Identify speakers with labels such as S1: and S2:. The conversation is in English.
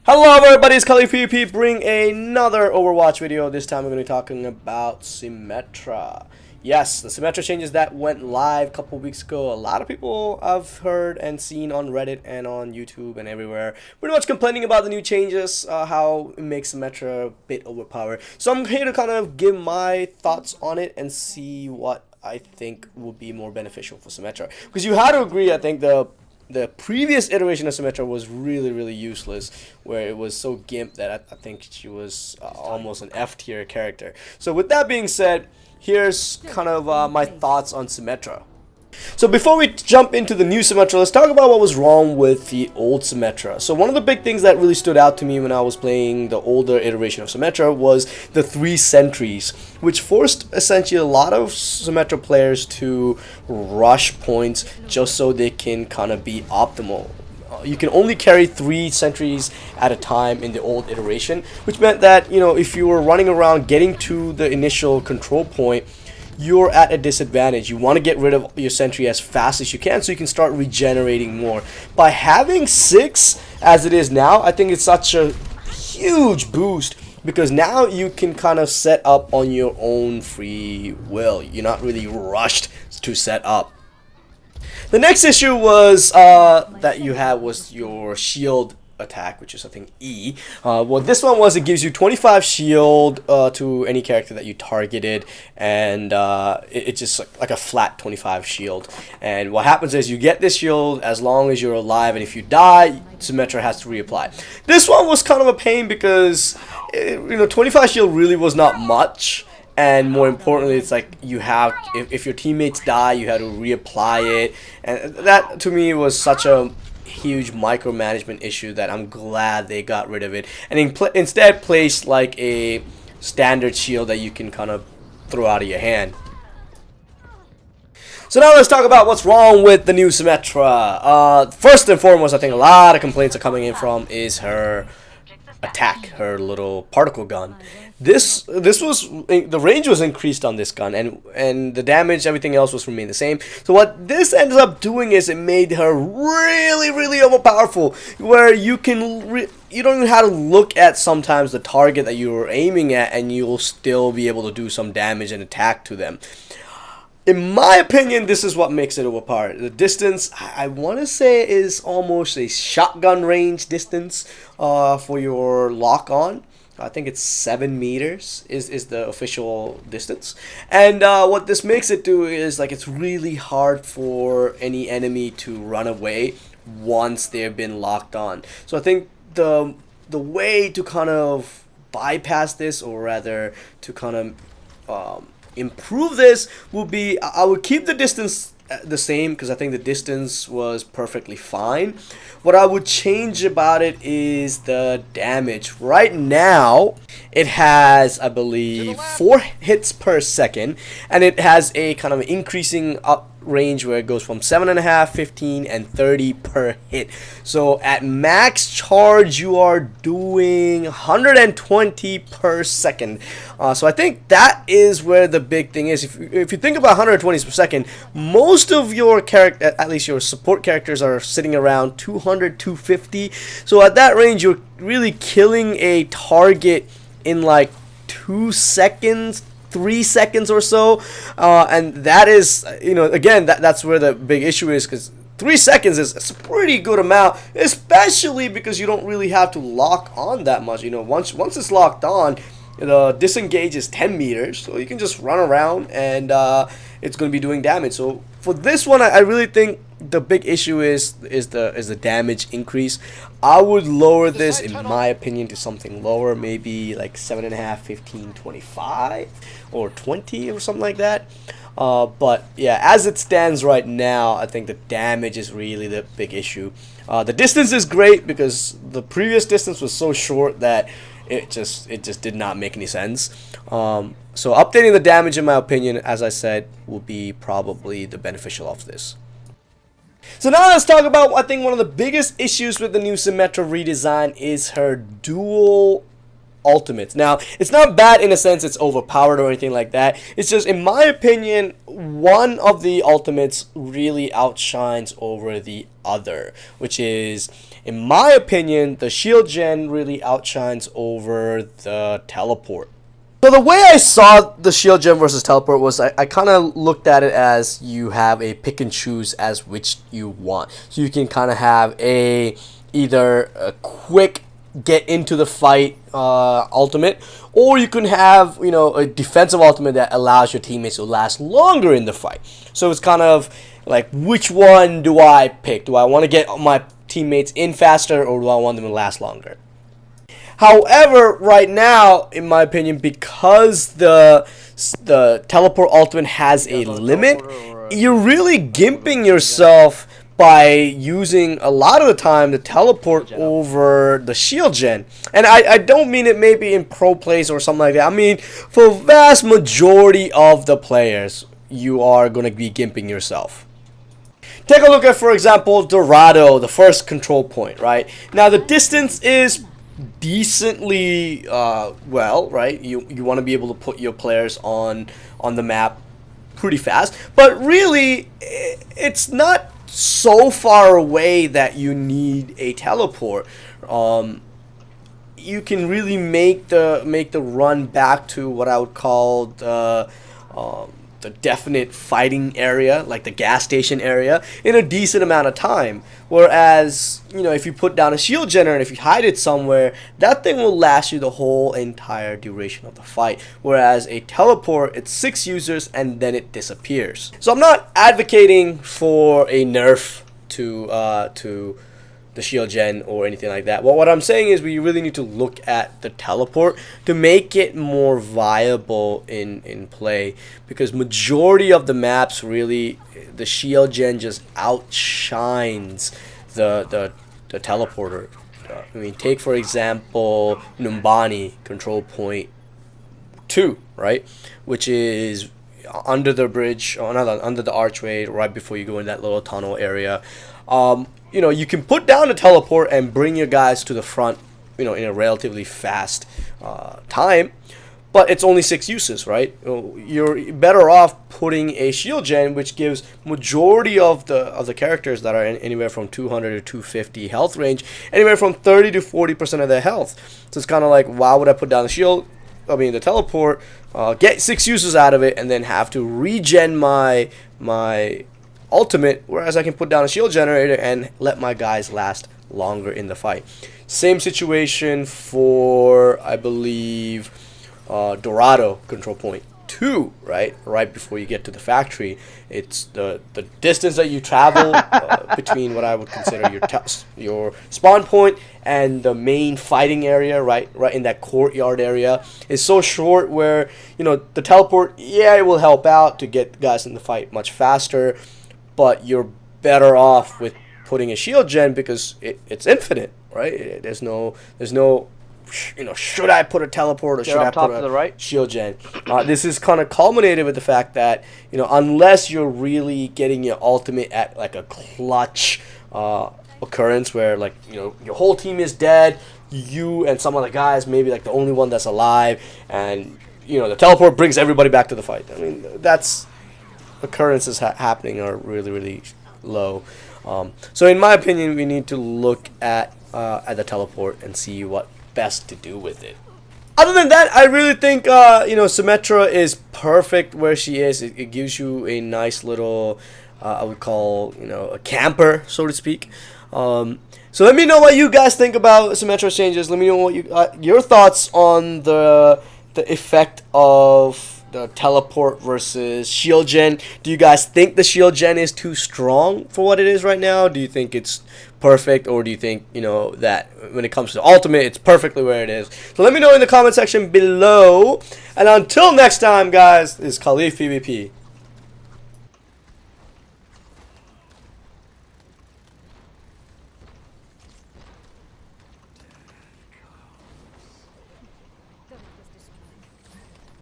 S1: Hello everybody, it's KhalifPVP bring another Overwatch video. This time we're going to be talking about Symmetra. Yes, the Symmetra changes that went live a couple weeks ago. A lot of people I've heard and seen on Reddit and on YouTube and everywhere pretty much complaining about the new changes, how it makes Symmetra a bit overpowered. So I'm here to kind of give my thoughts on it and see what I think would be more beneficial for Symmetra. Because you had to agree, I think the previous iteration of Symmetra was really useless, where it was so gimp that I think she was almost an F tier character. So with that being said, here's kind of my thoughts on Symmetra. So before we jump into the new Symmetra, let's talk about what was wrong with the old Symmetra. So one of the big things that really stood out to me when I was playing the older iteration of Symmetra was the 3 sentries, which forced essentially a lot of Symmetra players to rush points just so they can kind of be optimal. You can only carry 3 sentries at a time in the old iteration, which meant that, you know, if you were running around getting to the initial control point, you're at a disadvantage. You want to get rid of your sentry as fast as you can so you can start regenerating more. By having 6 as it is now, I think it's such a huge boost, because now you can kind of set up on your own free will. You're not really rushed to set up. The next issue was that you had was your shield attack, which is I think E. What this one was, it gives you 25 shield to any character that you targeted, and it's just like a flat 25 shield. And what happens is you get this shield as long as you're alive, and if you die, Symmetra has to reapply. This one was kind of a pain because 25 shield really was not much. And more importantly, it's like you have, if your teammates die, you have to reapply it, and that to me was such a huge micromanagement issue that I'm glad they got rid of it, and instead placed like a standard shield that you can kind of throw out of your hand. So now let's talk about what's wrong with the new Symmetra. First and foremost, I think a lot of complaints are coming in from is her attack, her little particle gun. This was, the range was increased on this gun, and the damage, everything else was remained the same. So what this ends up doing is it made her really overpowerful, where you can you don't even have to look at sometimes the target that you were aiming at, and you'll still be able to do some damage and attack to them. In my opinion, this is what makes it overpowered. The distance, I want to say, is almost a shotgun range distance for your lock-on. I think it's 7 meters is the official distance. And what this makes it do is, like, it's really hard for any enemy to run away once they've been locked on. So I think the way to kind of bypass this, or rather to kind of improve this, will be I would keep the distance the same, because I think the distance was perfectly fine. What I would change about it is the damage. Right now it has, I believe, 4 hits per second, and it has a kind of increasing up range where it goes from 7.5, 15, and 30 per hit. So at max charge you are doing 120 per second. So I think that is where the big thing is. If you think about 120 per second, most of your character, at least your support characters, are sitting around 200, 250. So at that range you're really killing a target in like 2 seconds, 3 seconds or so, and that is, again, that's where the big issue is, because 3 seconds is a pretty good amount, especially because you don't really have to lock on that much. Once it's locked on, the disengage is 10 meters, so you can just run around and it's going to be doing damage. So for this one, I really think the big issue is the damage increase. I would lower this, in my opinion, to something lower, maybe like 7.5, 15, 25, or 20 or something like that. But yeah, as it stands right now, I think the damage is really the big issue. The distance is great, because the previous distance was so short that it just did not make any sense. So updating the damage, in my opinion, as I said, will be probably the beneficial of this. So now let's talk about, I think, one of the biggest issues with the new Symmetra redesign is her dual ultimates. Now, it's not bad in a sense it's overpowered or anything like that. It's just, in my opinion, one of the ultimates really outshines over the other, which is, in my opinion, the shield gen really outshines over the teleport. So the way I saw the shield gen versus teleport was I kind of looked at it as you have a pick and choose as which you want. So you can kind of have either a quick get into the fight ultimate, or you can have, you know, a defensive ultimate that allows your teammates to last longer in the fight. So it's kind of like, which one do I pick? Do I want to get my teammates in faster, or do I want them to last longer? However, right now, in my opinion, because the teleport ultimate has a limit, you're really gimping yourself by using a lot of the time the teleport over the shield gen. And I don't mean it maybe in pro plays or something like that. I mean, for vast majority of the players, you are going to be gimping yourself. Take a look at, for example, Dorado, the first control point, right? Now, the distance is decently well, right? You want to be able to put your players on the map pretty fast, but really it's not so far away that you need a teleport. You can really make the run back to what I would call the definite fighting area, like the gas station area, in a decent amount of time. Whereas, you know, if you put down a shield generator and if you hide it somewhere, that thing will last you the whole entire duration of the fight. Whereas a teleport, it's 6 users and then it disappears. So I'm not advocating for a nerf to the shield gen or anything like that. Well, what I'm saying is we really need to look at the teleport to make it more viable in play, because majority of the maps really the shield gen just outshines the teleporter. I mean, take for example Numbani control point 2, right, which is under the bridge, or not, under the archway, right before you go in that little tunnel area. You know, you can put down a teleport and bring your guys to the front, you know, in a relatively fast time, but it's only 6 uses, right? You're better off putting a shield gen, which gives majority of the characters that are in anywhere from 200 to 250 health range, anywhere from 30 to 40% of their health. So it's kind of like, why would I put down the teleport, get 6 uses out of it, and then have to regen my ultimate, whereas I can put down a shield generator and let my guys last longer in the fight. Same situation for, I believe, Dorado control point 2, right before you get to the factory. It's the distance that you travel between what I would consider your spawn point and the main fighting area, right in that courtyard area, is so short where, you know, the teleport, yeah, it will help out to get guys in the fight much faster, but you're better off with putting a shield gen because it's infinite, right? There's no, you know, should I put a teleport or should I put a shield gen? This is kind of culminated with the fact that, you know, unless you're really getting your ultimate at like a clutch occurrence where, like, you know, your whole team is dead, you and some other guys maybe like the only one that's alive, and, you know, the teleport brings everybody back to the fight. I mean, that's occurrences happening are really low. So in my opinion, we need to look at the teleport and see what best to do with it. Other than that, I really think you know, Symmetra is perfect where she is. It gives you a nice little I would call, you know, a camper, so to speak. So let me know what you guys think about Symmetra changes. Let me know what your thoughts on the effect of the teleport versus shield gen. Do you guys think the shield gen is too strong for what it is right now? Do you think it's perfect, or do you think, you know, that when it comes to ultimate, it's perfectly where it is? So let me know in the comment section below. And until next time, guys, this is KhalifPVP.